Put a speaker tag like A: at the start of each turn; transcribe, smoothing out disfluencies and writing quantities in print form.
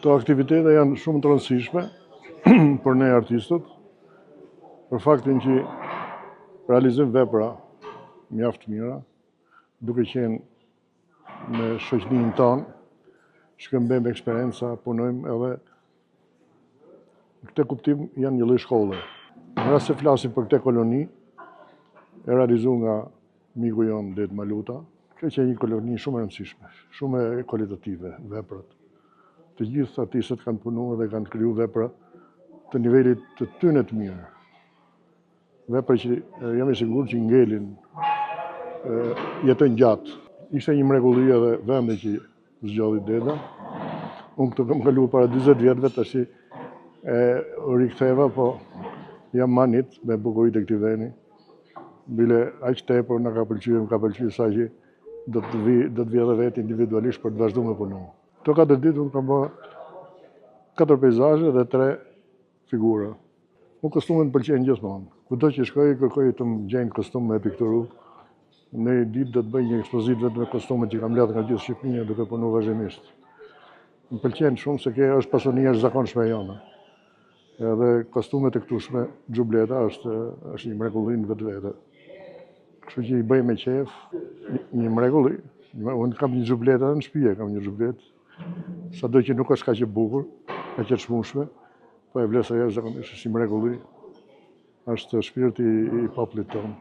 A: Këto aktivitete janë shumë të rëndësishme për ne artistët, për faktin që realizojmë vepra mjaft mira, duke qenë me shoqërinë tonë, shkëmbejmë eksperienca, punojmë edhe në këtë kuptim janë një lloj shkolle. Në rast se flasim për këtë koloni, e realizuar nga miku jon Det Maluta, kjo që një koloni shumë e rëndësishme, shumë e kualitative, veprat. Të gjithë artistët kanë punuar dhe kanë kriju vepra të nivelit të tyre të mirë. Vepra që jam i sigurt që ngelin jetën gjatë. Ishte një mrekulli edhe vendi që zgjodhi Deda. Unë këtu kam kaluar para 40 vjetëve, tash e riktheva, po jam manit me bukuritë e këtij vendi. Bile aq tepër na ka pëlqyer sa që do të vi edhe vetë individualisht për të vazhduar me punu. Këto 4 ditë unë kam bërë 4 peizazhe dhe 3 figura. Unë kostumet më pëlqejnë gjithmonë. Kudo që shkoj, kërkoj të më gjejnë kostum me pikturu. Në një ditë do të bëj një ekspozitë vetëm me kostumet që kam lartë nga gjithë Shqipëria duke punuar vazhdimisht. Më pëlqen shumë se kjo është pasionia e zakonshme e jone. Edhe kostumet e këtushme, xhubleta është një mrekulli në vetvete. Kështu që i bëj me qejf, një mrekulli. Unë kam një xhubleta në shtëpi, kam një xhublet. Sado që nuk është kaq e bukur, kaq e çmueshme, po e vles ajo zakonisht si mrekulli. Është shpirti i popullit tonë.